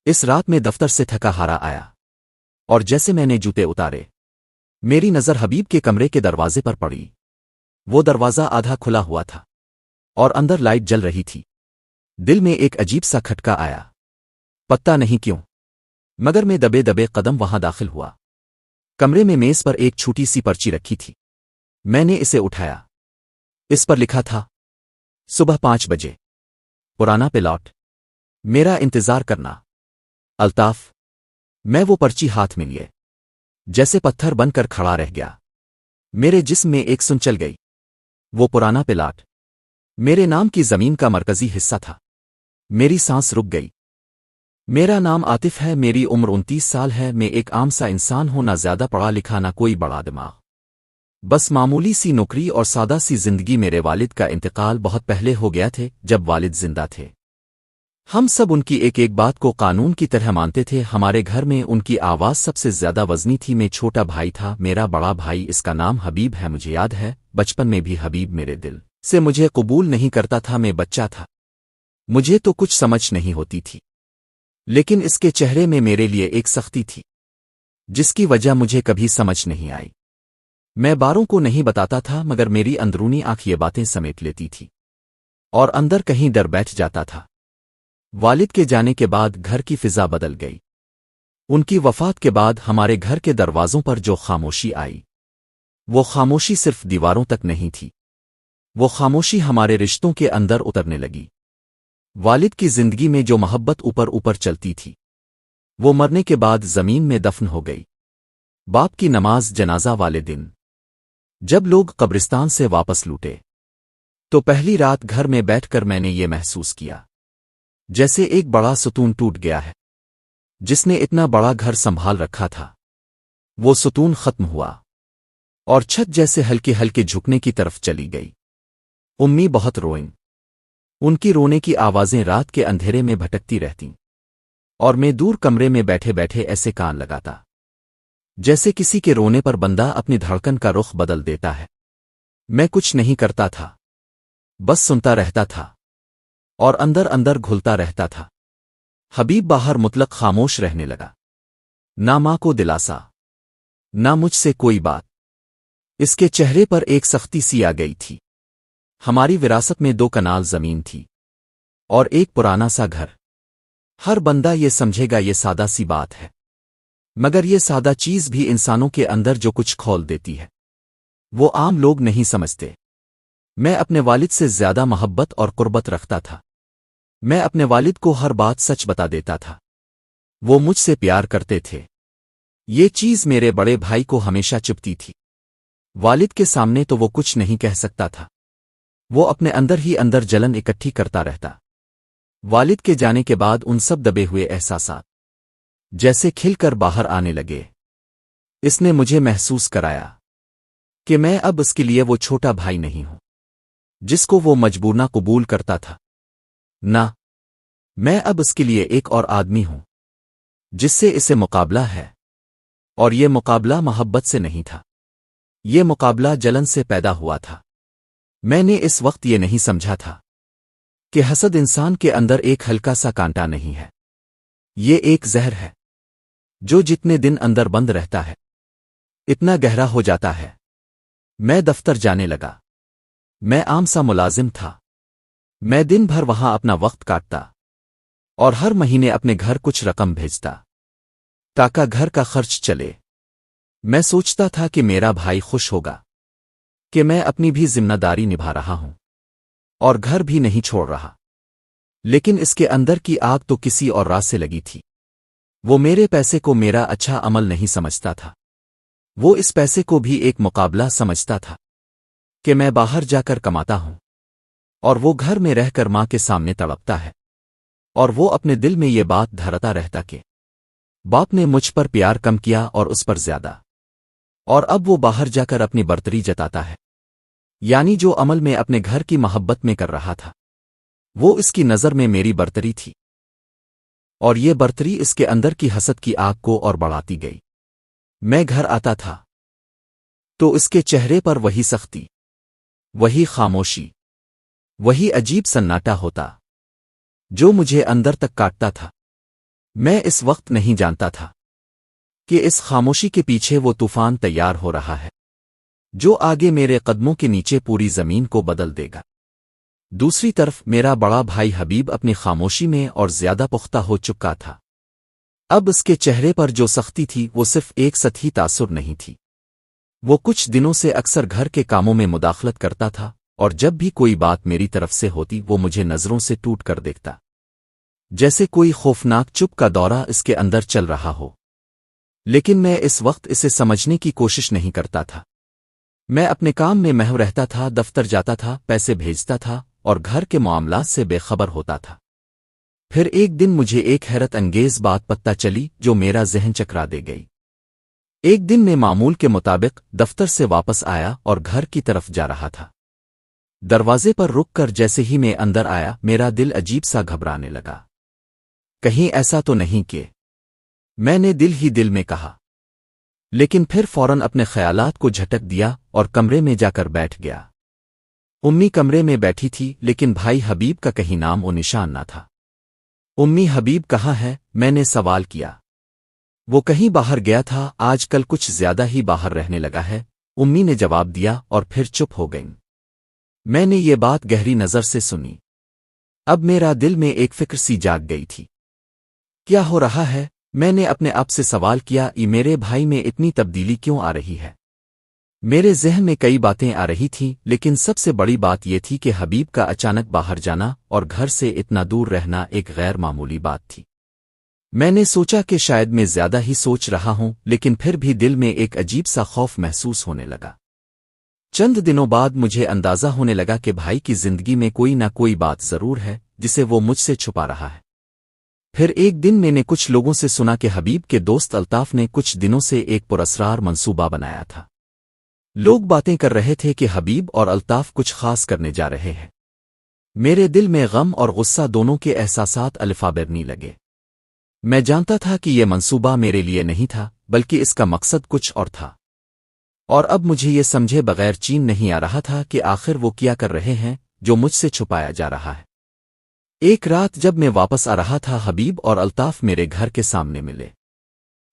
اس رات میں دفتر سے تھکا ہارا آیا اور جیسے میں نے جوتے اتارے میری نظر حبیب کے کمرے کے دروازے پر پڑی۔ وہ دروازہ آدھا کھلا ہوا تھا اور اندر لائٹ جل رہی تھی۔ دل میں ایک عجیب سا کھٹکا آیا، پتہ نہیں کیوں، مگر میں دبے دبے قدم وہاں داخل ہوا۔ کمرے میں میز پر ایک چھوٹی سی پرچی رکھی تھی۔ میں نے اسے اٹھایا۔ اس پر لکھا تھا، صبح 5 بجے پرانا پلاٹ، میرا انتظار کرنا، الطاف۔ میں وہ پرچی ہاتھ میں لیے جیسے پتھر بن کر کھڑا رہ گیا۔ میرے جسم میں ایک سن چل گئی۔ وہ پرانا پلاٹ میرے نام کی زمین کا مرکزی حصہ تھا۔ میری سانس رک گئی۔ میرا نام عاطف ہے، میری عمر 29 سال ہے، میں ایک عام سا انسان ہوں، نہ زیادہ پڑھا لکھا نہ کوئی بڑا دماغ، بس معمولی سی نوکری اور سادہ سی زندگی۔ میرے والد کا انتقال بہت پہلے ہو گیا تھے جب والد زندہ تھے۔ ہم سب ان کی ایک ایک بات کو قانون کی طرح مانتے تھے۔ ہمارے گھر میں ان کی آواز سب سے زیادہ وزنی تھی۔ میں چھوٹا بھائی تھا، میرا بڑا بھائی، اس کا نام حبیب ہے۔ مجھے یاد ہے بچپن میں بھی حبیب میرے دل سے مجھے قبول نہیں کرتا تھا۔ میں بچہ تھا، مجھے تو کچھ سمجھ نہیں ہوتی تھی، لیکن اس کے چہرے میں میرے لیے ایک سختی تھی جس کی وجہ مجھے کبھی سمجھ نہیں آئی۔ میں باروں کو نہیں بتاتا تھا، مگر میری اندرونی آنکھ یہ باتیں سمیٹ لیتی تھی اور اندر کہیں ڈر بیٹھ جاتا تھا۔ والد کے جانے کے بعد گھر کی فضا بدل گئی۔ ان کی وفات کے بعد ہمارے گھر کے دروازوں پر جو خاموشی آئی، وہ خاموشی صرف دیواروں تک نہیں تھی، وہ خاموشی ہمارے رشتوں کے اندر اترنے لگی۔ والد کی زندگی میں جو محبت اوپر اوپر چلتی تھی، وہ مرنے کے بعد زمین میں دفن ہو گئی۔ باپ کی نماز جنازہ والے دن جب لوگ قبرستان سے واپس لوٹے تو پہلی رات گھر میں بیٹھ کر میں نے یہ محسوس کیا جیسے ایک بڑا ستون ٹوٹ گیا ہے، جس نے اتنا بڑا گھر سنبھال رکھا تھا۔ وہ ستون ختم ہوا اور چھت جیسے ہلکے ہلکے جھکنے کی طرف چلی گئی۔ امی بہت روئیں، ان کی رونے کی آوازیں رات کے اندھیرے میں بھٹکتی رہتیں، اور میں دور کمرے میں بیٹھے بیٹھے ایسے کان لگاتا جیسے کسی کے رونے پر بندہ اپنی دھڑکن کا رخ بدل دیتا ہے۔ میں کچھ نہیں کرتا تھا، بس سنتا رہتا تھا اور اندر اندر گھلتا رہتا تھا۔ حبیب باہر مطلق خاموش رہنے لگا، نہ ماں کو دلاسا، نہ مجھ سے کوئی بات۔ اس کے چہرے پر ایک سختی سی آ گئی تھی۔ ہماری وراثت میں 2 کنال زمین تھی اور ایک پرانا سا گھر۔ ہر بندہ یہ سمجھے گا یہ سادہ سی بات ہے، مگر یہ سادہ چیز بھی انسانوں کے اندر جو کچھ کھول دیتی ہے وہ عام لوگ نہیں سمجھتے۔ میں اپنے والد سے زیادہ محبت اور قربت رکھتا تھا۔ میں اپنے والد کو ہر بات سچ بتا دیتا تھا، وہ مجھ سے پیار کرتے تھے۔ یہ چیز میرے بڑے بھائی کو ہمیشہ چپتی تھی۔ والد کے سامنے تو وہ کچھ نہیں کہہ سکتا تھا، وہ اپنے اندر ہی اندر جلن اکٹھی کرتا رہتا۔ والد کے جانے کے بعد ان سب دبے ہوئے احساسات جیسے کھل کر باہر آنے لگے۔ اس نے مجھے محسوس کرایا کہ میں اب اس کے لیے وہ چھوٹا بھائی نہیں ہوں جس کو وہ مجبورنہ قبول کرتا تھا، نہ، میں اب اس کے لیے ایک اور آدمی ہوں جس سے اسے مقابلہ ہے، اور یہ مقابلہ محبت سے نہیں تھا، یہ مقابلہ جلن سے پیدا ہوا تھا۔ میں نے اس وقت یہ نہیں سمجھا تھا کہ حسد انسان کے اندر ایک ہلکا سا کانٹا نہیں ہے، یہ ایک زہر ہے جو جتنے دن اندر بند رہتا ہے اتنا گہرا ہو جاتا ہے۔ میں دفتر جانے لگا۔ میں عام سا ملازم تھا۔ میں دن بھر وہاں اپنا وقت کاٹتا اور ہر مہینے اپنے گھر کچھ رقم بھیجتا تاکہ گھر کا خرچ چلے۔ میں سوچتا تھا کہ میرا بھائی خوش ہوگا کہ میں اپنی بھی ذمہ داری نبھا رہا ہوں اور گھر بھی نہیں چھوڑ رہا، لیکن اس کے اندر کی آگ تو کسی اور راہ سے لگی تھی۔ وہ میرے پیسے کو میرا اچھا عمل نہیں سمجھتا تھا، وہ اس پیسے کو بھی ایک مقابلہ سمجھتا تھا کہ میں باہر جا کر کماتا ہوں اور وہ گھر میں رہ کر ماں کے سامنے تڑپتا ہے، اور وہ اپنے دل میں یہ بات دھرتا رہتا کہ باپ نے مجھ پر پیار کم کیا اور اس پر زیادہ، اور اب وہ باہر جا کر اپنی برتری جتاتا ہے، یعنی جو عمل میں اپنے گھر کی محبت میں کر رہا تھا وہ اس کی نظر میں میری برتری تھی، اور یہ برتری اس کے اندر کی حسد کی آگ کو اور بڑھاتی گئی۔ میں گھر آتا تھا تو اس کے چہرے پر وہی سختی، وہی خاموشی، وہی عجیب سناٹا ہوتا جو مجھے اندر تک کاٹتا تھا۔ میں اس وقت نہیں جانتا تھا کہ اس خاموشی کے پیچھے وہ طوفان تیار ہو رہا ہے جو آگے میرے قدموں کے نیچے پوری زمین کو بدل دے گا۔ دوسری طرف میرا بڑا بھائی حبیب اپنی خاموشی میں اور زیادہ پختہ ہو چکا تھا۔ اب اس کے چہرے پر جو سختی تھی وہ صرف ایک سطحی تاثر نہیں تھی۔ وہ کچھ دنوں سے اکثر گھر کے کاموں میں مداخلت کرتا تھا، اور جب بھی کوئی بات میری طرف سے ہوتی وہ مجھے نظروں سے ٹوٹ کر دیکھتا، جیسے کوئی خوفناک چپ کا دورہ اس کے اندر چل رہا ہو۔ لیکن میں اس وقت اسے سمجھنے کی کوشش نہیں کرتا تھا۔ میں اپنے کام میں محو رہتا تھا، دفتر جاتا تھا، پیسے بھیجتا تھا اور گھر کے معاملات سے بے خبر ہوتا تھا۔ پھر ایک دن مجھے ایک حیرت انگیز بات پتہ چلی جو میرا ذہن چکرا دے گئی۔ ایک دن میں معمول کے مطابق دفتر سے واپس آیا اور گھر کی طرف جا رہا تھا۔ دروازے پر رک کر جیسے ہی میں اندر آیا میرا دل عجیب سا گھبرانے لگا۔ کہیں ایسا تو نہیں کہ، میں نے دل ہی دل میں کہا، لیکن پھر فوراً اپنے خیالات کو جھٹک دیا اور کمرے میں جا کر بیٹھ گیا۔ امی کمرے میں بیٹھی تھی لیکن بھائی حبیب کا کہیں نام و نشان نہ تھا۔ امی حبیب کہاں ہے؟ میں نے سوال کیا۔ وہ کہیں باہر گیا تھا، آج کل کچھ زیادہ ہی باہر رہنے لگا ہے، امی نے جواب دیا اور پھر چپ ہو گئیں۔ میں نے یہ بات گہری نظر سے سنی۔ اب میرا دل میں ایک فکر سی جاگ گئی تھی۔ کیا ہو رہا ہے؟ میں نے اپنے آپ سے سوال کیا، یہ میرے بھائی میں اتنی تبدیلی کیوں آ رہی ہے؟ میرے ذہن میں کئی باتیں آ رہی تھیں لیکن سب سے بڑی بات یہ تھی کہ حبیب کا اچانک باہر جانا اور گھر سے اتنا دور رہنا ایک غیر معمولی بات تھی۔ میں نے سوچا کہ شاید میں زیادہ ہی سوچ رہا ہوں، لیکن پھر بھی دل میں ایک عجیب سا خوف محسوس ہونے لگا۔ چند دنوں بعد مجھے اندازہ ہونے لگا کہ بھائی کی زندگی میں کوئی نہ کوئی بات ضرور ہے جسے وہ مجھ سے چھپا رہا ہے۔ پھر ایک دن میں نے کچھ لوگوں سے سنا کہ حبیب کے دوست الطاف نے کچھ دنوں سے ایک پراسرار منصوبہ بنایا تھا۔ لوگ باتیں کر رہے تھے کہ حبیب اور الطاف کچھ خاص کرنے جا رہے ہیں۔ میرے دل میں غم اور غصہ دونوں کے احساسات الفابرنی لگے۔ میں جانتا تھا کہ یہ منصوبہ میرے لیے نہیں تھا بلکہ اس کا مقصد کچھ اور تھا، اور اب مجھے یہ سمجھے بغیر چین نہیں آ رہا تھا کہ آخر وہ کیا کر رہے ہیں جو مجھ سے چھپایا جا رہا ہے۔ ایک رات جب میں واپس آ رہا تھا حبیب اور الطاف میرے گھر کے سامنے ملے۔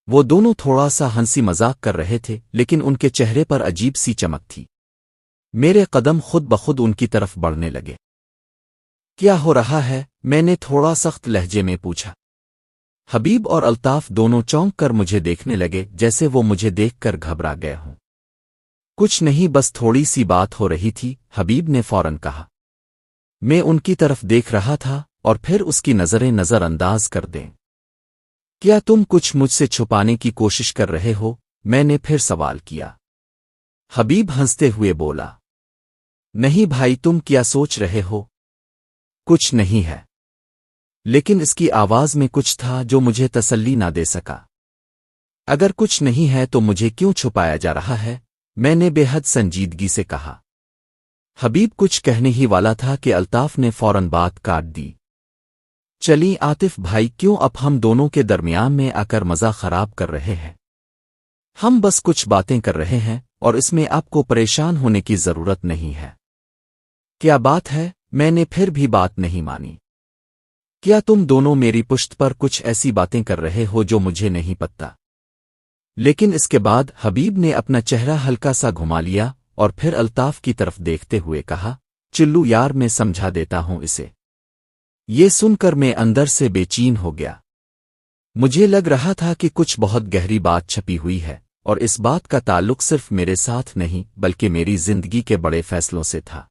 وہ دونوں تھوڑا سا ہنسی مذاق کر رہے تھے لیکن ان کے چہرے پر عجیب سی چمک تھی۔ میرے قدم خود بخود ان کی طرف بڑھنے لگے۔ کیا ہو رہا ہے؟ میں نے تھوڑا سخت لہجے میں پوچھا۔ حبیب اور الطاف دونوں چونک کر مجھے دیکھنے لگے جیسے وہ مجھے دیکھ کر گھبرا گئے ہوں۔ کچھ نہیں، بس تھوڑی سی بات ہو رہی تھی، حبیب نے فوراً کہا۔ میں ان کی طرف دیکھ رہا تھا اور پھر اس کی نظریں نظر انداز کر دیں۔ کیا تم کچھ مجھ سے چھپانے کی کوشش کر رہے ہو؟ میں نے پھر سوال کیا۔ حبیب ہنستے ہوئے بولا، نہیں بھائی، تم کیا سوچ رہے ہو؟ کچھ نہیں ہے، لیکن اس کی آواز میں کچھ تھا جو مجھے تسلی نہ دے سکا۔ اگر کچھ نہیں ہے تو مجھے کیوں چھپایا جا رہا ہے؟ میں نے بے حد سنجیدگی سے کہا۔ حبیب کچھ کہنے ہی والا تھا کہ الطاف نے فوراً بات کاٹ دی۔ چلی عاطف بھائی، کیوں اب ہم دونوں کے درمیان میں آ کر مزہ خراب کر رہے ہیں؟ ہم بس کچھ باتیں کر رہے ہیں اور اس میں آپ کو پریشان ہونے کی ضرورت نہیں ہے۔ کیا بات ہے؟ میں نے پھر بھی بات نہیں مانی۔ کیا تم دونوں میری پشت پر کچھ ایسی باتیں کر رہے ہو جو مجھے نہیں پتہ؟ لیکن اس کے بعد حبیب نے اپنا چہرہ ہلکا سا گھما لیا اور پھر الطاف کی طرف دیکھتے ہوئے کہا، چلو یار، میں سمجھا دیتا ہوں اسے۔ یہ سن کر میں اندر سے بے چین ہو گیا۔ مجھے لگ رہا تھا کہ کچھ بہت گہری بات چھپی ہوئی ہے، اور اس بات کا تعلق صرف میرے ساتھ نہیں بلکہ میری زندگی کے بڑے فیصلوں سے تھا۔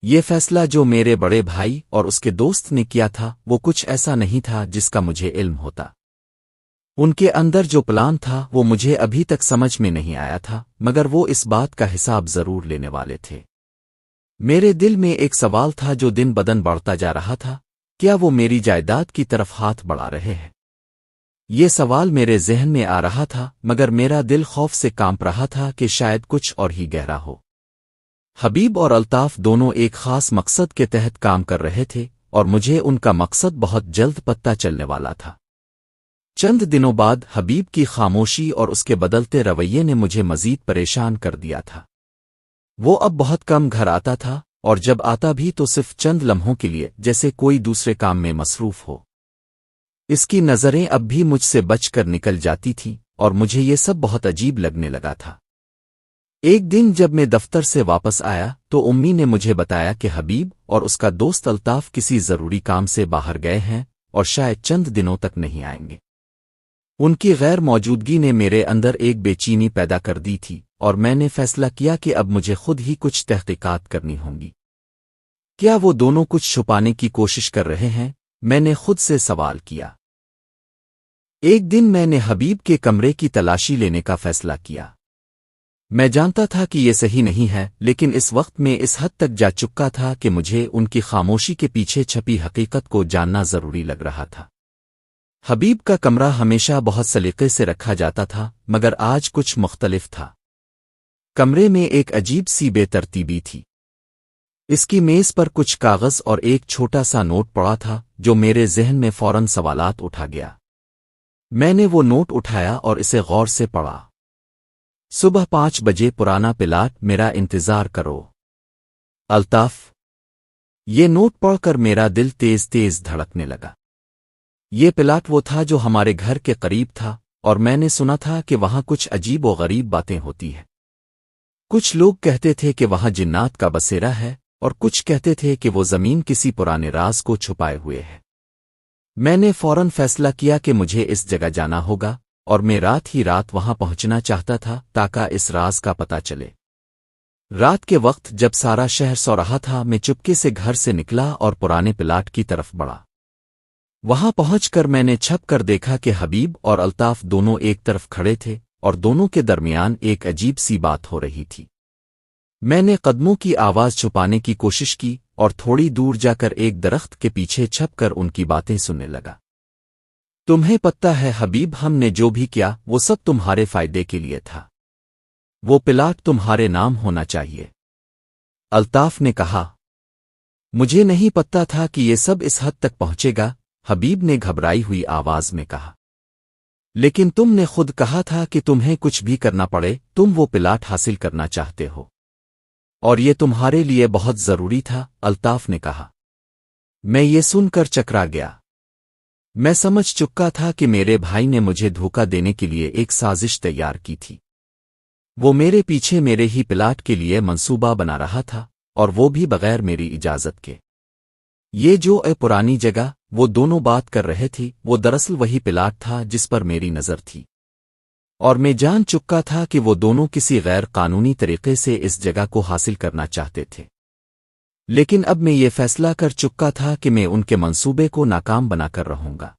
یہ فیصلہ جو میرے بڑے بھائی اور اس کے دوست نے کیا تھا وہ کچھ ایسا نہیں تھا جس کا مجھے علم ہوتا۔ ان کے اندر جو پلان تھا وہ مجھے ابھی تک سمجھ میں نہیں آیا تھا، مگر وہ اس بات کا حساب ضرور لینے والے تھے۔ میرے دل میں ایک سوال تھا جو دن بدن بڑھتا جا رہا تھا، کیا وہ میری جائیداد کی طرف ہاتھ بڑھا رہے ہیں؟ یہ سوال میرے ذہن میں آ رہا تھا مگر میرا دل خوف سے کانپ رہا تھا کہ شاید کچھ اور ہی گہرا ہو۔ حبیب اور الطاف دونوں ایک خاص مقصد کے تحت کام کر رہے تھے اور مجھے ان کا مقصد بہت جلد پتہ چلنے والا تھا۔ چند دنوں بعد حبیب کی خاموشی اور اس کے بدلتے رویے نے مجھے مزید پریشان کر دیا تھا۔ وہ اب بہت کم گھر آتا تھا اور جب آتا بھی تو صرف چند لمحوں کے لیے، جیسے کوئی دوسرے کام میں مصروف ہو۔ اس کی نظریں اب بھی مجھ سے بچ کر نکل جاتی تھیں اور مجھے یہ سب بہت عجیب لگنے لگا تھا۔ ایک دن جب میں دفتر سے واپس آیا تو امی نے مجھے بتایا کہ حبیب اور اس کا دوست الطاف کسی ضروری کام سے باہر گئے ہیں اور شاید چند دنوں تک نہیں آئیں گے۔ ان کی غیر موجودگی نے میرے اندر ایک بے چینی پیدا کر دی تھی اور میں نے فیصلہ کیا کہ اب مجھے خود ہی کچھ تحقیقات کرنی ہوں گی۔ کیا وہ دونوں کچھ چھپانے کی کوشش کر رہے ہیں؟ میں نے خود سے سوال کیا۔ ایک دن میں نے حبیب کے کمرے کی تلاشی لینے کا فیصلہ کیا۔ میں جانتا تھا کہ یہ صحیح نہیں ہے، لیکن اس وقت میں اس حد تک جا چکا تھا کہ مجھے ان کی خاموشی کے پیچھے چھپی حقیقت کو جاننا ضروری لگ رہا تھا۔ حبیب کا کمرہ ہمیشہ بہت سلیقے سے رکھا جاتا تھا، مگر آج کچھ مختلف تھا۔ کمرے میں ایک عجیب سی بے ترتیبی تھی۔ اس کی میز پر کچھ کاغذ اور ایک چھوٹا سا نوٹ پڑا تھا جو میرے ذہن میں فوراً سوالات اٹھا گیا۔ میں نے وہ نوٹ اٹھایا اور اسے غور سے پڑھا۔ صبح 5 بجے پرانا پلاٹ، میرا انتظار کرو، الطاف۔ یہ نوٹ پڑھ کر میرا دل تیز تیز دھڑکنے لگا۔ یہ پلاٹ وہ تھا جو ہمارے گھر کے قریب تھا، اور میں نے سنا تھا کہ وہاں کچھ عجیب و غریب باتیں ہوتی ہیں۔ کچھ لوگ کہتے تھے کہ وہاں جنات کا بسیرا ہے، اور کچھ کہتے تھے کہ وہ زمین کسی پرانے راز کو چھپائے ہوئے ہے۔ میں نے فوراً فیصلہ کیا کہ مجھے اس جگہ جانا ہوگا، اور میں رات ہی رات وہاں پہنچنا چاہتا تھا تاکہ اس راز کا پتہ چلے۔ رات کے وقت جب سارا شہر سو رہا تھا، میں چپکے سے گھر سے نکلا اور پرانے پلاٹ کی طرف بڑھا۔ وہاں پہنچ کر میں نے چھپ کر دیکھا کہ حبیب اور الطاف دونوں ایک طرف کھڑے تھے اور دونوں کے درمیان ایک عجیب سی بات ہو رہی تھی۔ میں نے قدموں کی آواز چھپانے کی کوشش کی اور تھوڑی دور جا کر ایک درخت کے پیچھے چھپ کر ان کی باتیں سننے لگا۔ تمہیں پتہ ہے حبیب، ہم نے جو بھی کیا وہ سب تمہارے فائدے کے لیے تھا۔ وہ پلاٹ تمہارے نام ہونا چاہیے، الطاف نے کہا۔ مجھے نہیں پتہ تھا کہ یہ سب اس حد تک پہنچے گا، حبیب نے گھبرائی ہوئی آواز میں کہا۔ لیکن تم نے خود کہا تھا کہ تمہیں کچھ بھی کرنا پڑے تم وہ پلاٹ حاصل کرنا چاہتے ہو، اور یہ تمہارے لیے بہت ضروری تھا، الطاف نے کہا۔ میں یہ سن کر چکرا گیا۔ میں سمجھ چکا تھا کہ میرے بھائی نے مجھے دھوکہ دینے کے لیے ایک سازش تیار کی تھی۔ وہ میرے پیچھے میرے ہی پلاٹ کے لیے منصوبہ بنا رہا تھا، اور وہ بھی بغیر میری اجازت کے۔ یہ جو پرانی جگہ وہ دونوں بات کر رہے تھی، وہ دراصل وہی پلاٹ تھا جس پر میری نظر تھی، اور میں جان چکا تھا کہ وہ دونوں کسی غیر قانونی طریقے سے اس جگہ کو حاصل کرنا چاہتے تھے۔ لیکن اب میں یہ فیصلہ کر چکا تھا کہ میں ان کے منصوبے کو ناکام بنا کر رہوں گا۔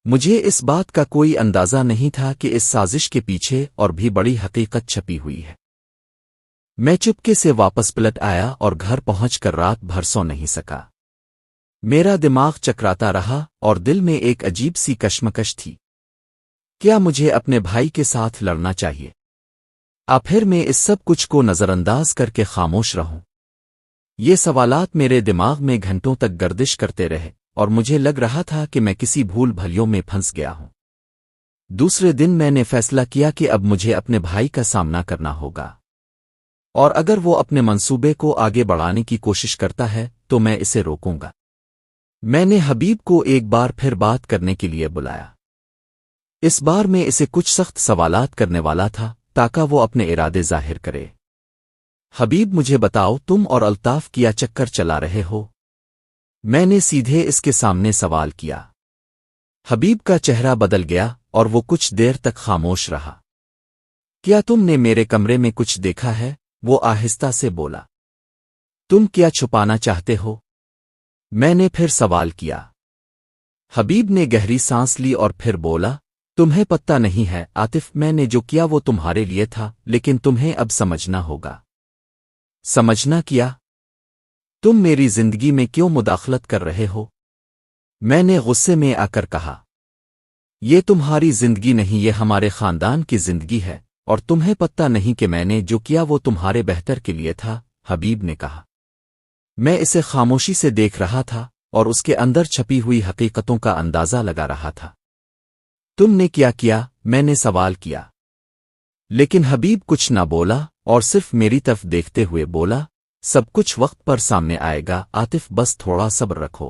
مجھے اس بات کا کوئی اندازہ نہیں تھا کہ اس سازش کے پیچھے اور بھی بڑی حقیقت چھپی ہوئی ہے۔ میں چپکے سے واپس پلٹ آیا اور گھر پہنچ کر رات بھر سو نہیں سکا۔ میرا دماغ چکراتا رہا اور دل میں ایک عجیب سی کشمکش تھی۔ کیا مجھے اپنے بھائی کے ساتھ لڑنا چاہیے؟ پھر میں اس سب کچھ کو نظر انداز کر کے خاموش رہوں؟ یہ سوالات میرے دماغ میں گھنٹوں تک گردش کرتے رہے، اور مجھے لگ رہا تھا کہ میں کسی بھول بھلیوں میں پھنس گیا ہوں۔ دوسرے دن میں نے فیصلہ کیا کہ اب مجھے اپنے بھائی کا سامنا کرنا ہوگا، اور اگر وہ اپنے منصوبے کو آگے بڑھانے کی کوشش کرتا ہے تو میں اسے روکوں گا۔ میں نے حبیب کو ایک بار پھر بات کرنے کے لیے بلایا۔ اس بار میں اسے کچھ سخت سوالات کرنے والا تھا تاکہ وہ اپنے ارادے ظاہر کرے۔ حبیب، مجھے بتاؤ، تم اور الطاف کیا چکر چلا رہے ہو؟ میں نے سیدھے اس کے سامنے سوال کیا۔ حبیب کا چہرہ بدل گیا اور وہ کچھ دیر تک خاموش رہا۔ کیا تم نے میرے کمرے میں کچھ دیکھا ہے؟ وہ آہستہ سے بولا۔ تم کیا چھپانا چاہتے ہو؟ میں نے پھر سوال کیا۔ حبیب نے گہری سانس لی اور پھر بولا، تمہیں پتہ نہیں ہے عاطف، میں نے جو کیا وہ تمہارے لیے تھا، لیکن تمہیں اب سمجھنا ہوگا۔ سمجھنا کیا؟ تم میری زندگی میں کیوں مداخلت کر رہے ہو؟ میں نے غصے میں آ کر کہا۔ یہ تمہاری زندگی نہیں، یہ ہمارے خاندان کی زندگی ہے، اور تمہیں پتہ نہیں کہ میں نے جو کیا وہ تمہارے بہتر کے لیے تھا، حبیب نے کہا۔ میں اسے خاموشی سے دیکھ رہا تھا اور اس کے اندر چھپی ہوئی حقیقتوں کا اندازہ لگا رہا تھا۔ تم نے کیا؟ میں نے سوال کیا۔ لیکن حبیب کچھ نہ بولا اور صرف میری طرف دیکھتے ہوئے بولا، سب کچھ وقت پر سامنے آئے گا عاطف، بس تھوڑا صبر رکھو۔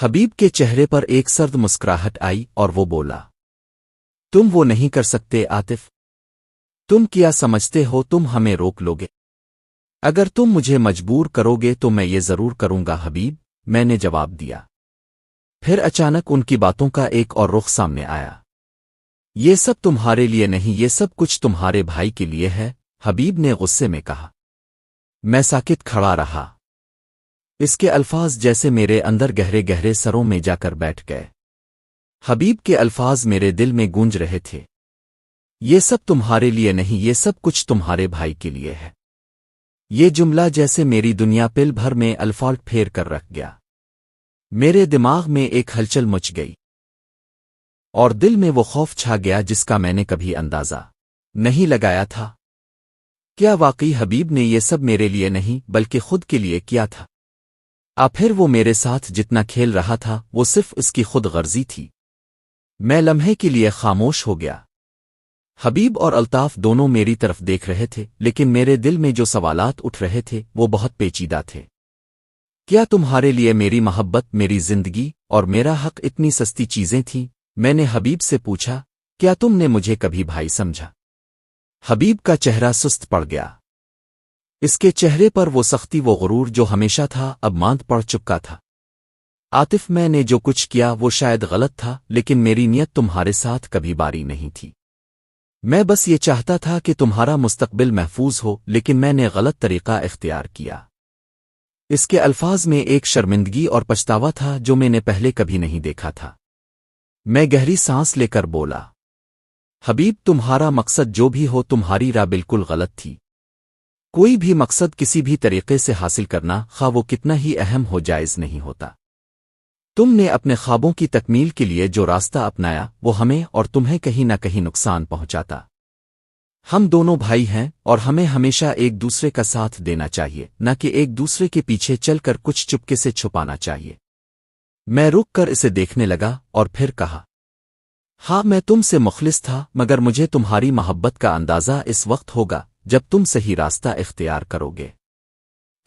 حبیب کے چہرے پر ایک سرد مسکراہٹ آئی اور وہ بولا، تم وہ نہیں کر سکتے عاطف۔ تم کیا سمجھتے ہو تم ہمیں روک لوگے؟ اگر تم مجھے مجبور کرو گے تو میں یہ ضرور کروں گا حبیب، میں نے جواب دیا۔ پھر اچانک ان کی باتوں کا ایک اور رخ سامنے آیا۔ یہ سب تمہارے لیے نہیں، یہ سب کچھ تمہارے بھائی کے لیے ہے، حبیب نے غصے میں کہا۔ میں ساکت کھڑا رہا۔ اس کے الفاظ جیسے میرے اندر گہرے گہرے سروں میں جا کر بیٹھ گئے۔ حبیب کے الفاظ میرے دل میں گونج رہے تھے۔ یہ سب تمہارے لیے نہیں، یہ سب کچھ تمہارے بھائی کے لیے ہے۔ یہ جملہ جیسے میری دنیا پل بھر میں الفالٹ پھیر کر رکھ گیا۔ میرے دماغ میں ایک ہلچل مچ گئی اور دل میں وہ خوف چھا گیا جس کا میں نے کبھی اندازہ نہیں لگایا تھا۔ کیا واقعی حبیب نے یہ سب میرے لیے نہیں بلکہ خود کے لیے کیا تھا؟ پھر وہ میرے ساتھ جتنا کھیل رہا تھا وہ صرف اس کی خود غرضی تھی۔ میں لمحے کے لیے خاموش ہو گیا۔ حبیب اور الطاف دونوں میری طرف دیکھ رہے تھے، لیکن میرے دل میں جو سوالات اٹھ رہے تھے وہ بہت پیچیدہ تھے۔ کیا تمہارے لیے میری محبت، میری زندگی اور میرا حق اتنی سستی چیزیں تھیں؟ میں نے حبیب سے پوچھا۔ کیا تم نے مجھے کبھی بھائی سمجھا؟ حبیب کا چہرہ سست پڑ گیا۔ اس کے چہرے پر وہ سختی، وہ غرور جو ہمیشہ تھا اب ماند پڑ چکا تھا۔ عاطف، میں نے جو کچھ کیا وہ شاید غلط تھا، لیکن میری نیت تمہارے ساتھ کبھی باری نہیں تھی۔ میں بس یہ چاہتا تھا کہ تمہارا مستقبل محفوظ ہو، لیکن میں نے غلط طریقہ اختیار کیا۔ اس کے الفاظ میں ایک شرمندگی اور پچھتاوا تھا جو میں نے پہلے کبھی نہیں دیکھا تھا۔ میں گہری سانس لے کر بولا، حبیب، تمہارا مقصد جو بھی ہو، تمہاری راہ بالکل غلط تھی۔ کوئی بھی مقصد کسی بھی طریقے سے حاصل کرنا، خواہ وہ کتنا ہی اہم ہو، جائز نہیں ہوتا۔ تم نے اپنے خوابوں کی تکمیل کے لیے جو راستہ اپنایا وہ ہمیں اور تمہیں کہیں نہ کہیں نقصان پہنچاتا۔ ہم دونوں بھائی ہیں اور ہمیں ہمیشہ ایک دوسرے کا ساتھ دینا چاہیے، نہ کہ ایک دوسرے کے پیچھے چل کر کچھ چپکے سے چھپانا چاہیے۔ میں رک کر اسے دیکھنے لگا اور پھر کہا، ہاں، میں تم سے مخلص تھا، مگر مجھے تمہاری محبت کا اندازہ اس وقت ہوگا جب تم صحیح راستہ اختیار کرو گے۔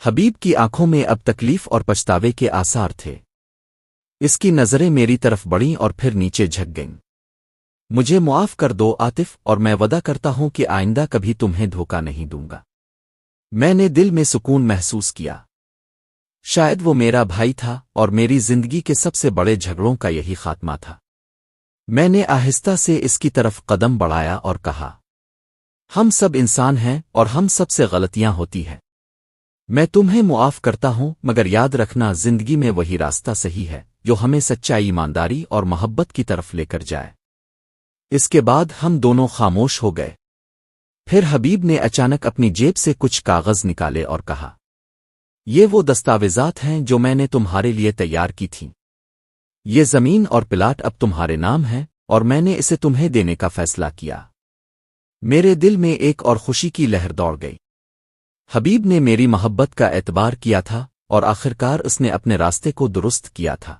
حبیب کی آنکھوں میں اب تکلیف اور پچھتاوے کے آثار تھے۔ اس کی نظریں میری طرف بڑھیں اور پھر نیچے جھک گئیں۔ مجھے معاف کر دو عاطف، اور میں وعدہ کرتا ہوں کہ آئندہ کبھی تمہیں دھوکہ نہیں دوں گا۔ میں نے دل میں سکون محسوس کیا۔ شاید وہ میرا بھائی تھا اور میری زندگی کے سب سے بڑے جھگڑوں کا یہی خاتمہ تھا۔ میں نے آہستہ سے اس کی طرف قدم بڑھایا اور کہا، ہم سب انسان ہیں اور ہم سب سے غلطیاں ہوتی ہیں۔ میں تمہیں معاف کرتا ہوں، مگر یاد رکھنا زندگی میں وہی راستہ صحیح ہے جو ہمیں سچائی، ایمانداری اور محبت کی طرف لے کر جائے۔ اس کے بعد ہم دونوں خاموش ہو گئے۔ پھر حبیب نے اچانک اپنی جیب سے کچھ کاغذ نکالے اور کہا، یہ وہ دستاویزات ہیں جو میں نے تمہارے لیے تیار کی تھیں۔ یہ زمین اور پلاٹ اب تمہارے نام ہے اور میں نے اسے تمہیں دینے کا فیصلہ کیا۔ میرے دل میں ایک اور خوشی کی لہر دوڑ گئی۔ حبیب نے میری محبت کا اعتبار کیا تھا اور آخرکار اس نے اپنے راستے کو درست کیا تھا۔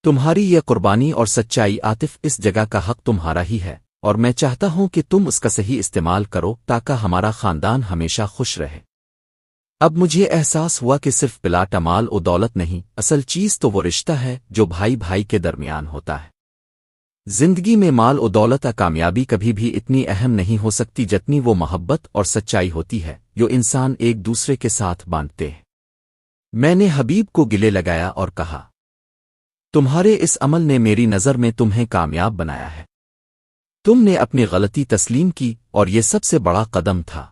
تمہاری یہ قربانی اور سچائی عاطف، اس جگہ کا حق تمہارا ہی ہے، اور میں چاہتا ہوں کہ تم اس کا صحیح استعمال کرو تاکہ ہمارا خاندان ہمیشہ خوش رہے۔ اب مجھے احساس ہوا کہ صرف پلاٹ، مال و دولت نہیں، اصل چیز تو وہ رشتہ ہے جو بھائی بھائی کے درمیان ہوتا ہے۔ زندگی میں مال و دولت کامیابی کبھی بھی اتنی اہم نہیں ہو سکتی جتنی وہ محبت اور سچائی ہوتی ہے جو انسان ایک دوسرے کے ساتھ باندھتے ہیں۔ میں نے حبیب کو گلے لگایا اور کہا، تمہارے اس عمل نے میری نظر میں تمہیں کامیاب بنایا ہے۔ تم نے اپنی غلطی تسلیم کی اور یہ سب سے بڑا قدم تھا۔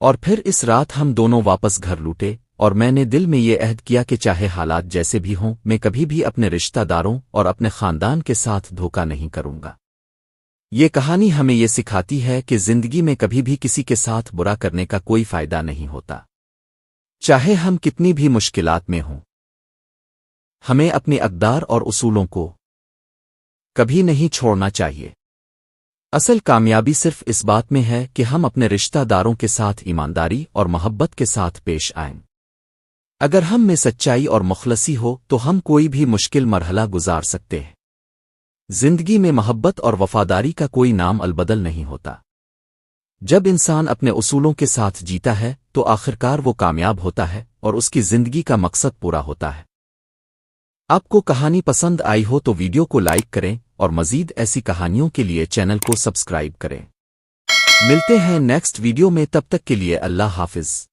اور پھر اس رات ہم دونوں واپس گھر لوٹے اور میں نے دل میں یہ عہد کیا کہ چاہے حالات جیسے بھی ہوں، میں کبھی بھی اپنے رشتہ داروں اور اپنے خاندان کے ساتھ دھوکہ نہیں کروں گا۔ یہ کہانی ہمیں یہ سکھاتی ہے کہ زندگی میں کبھی بھی کسی کے ساتھ برا کرنے کا کوئی فائدہ نہیں ہوتا، چاہے ہم کتنی بھی مشکلات میں ہوں۔ ہمیں اپنے اقدار اور اصولوں کو کبھی نہیں چھوڑنا چاہیے۔ اصل کامیابی صرف اس بات میں ہے کہ ہم اپنے رشتہ داروں کے ساتھ ایمانداری اور محبت کے ساتھ پیش آئیں۔ اگر ہم میں سچائی اور مخلصی ہو تو ہم کوئی بھی مشکل مرحلہ گزار سکتے ہیں۔ زندگی میں محبت اور وفاداری کا کوئی نام البدل نہیں ہوتا۔ جب انسان اپنے اصولوں کے ساتھ جیتا ہے تو آخرکار وہ کامیاب ہوتا ہے اور اس کی زندگی کا مقصد پورا ہوتا ہے۔ آپ کو کہانی پسند آئی ہو تو ویڈیو کو لائک کریں اور مزید ایسی کہانیوں کے لیے چینل کو سبسکرائب کریں۔ ملتے ہیں نیکسٹ ویڈیو میں، تب تک کے لیے اللہ حافظ۔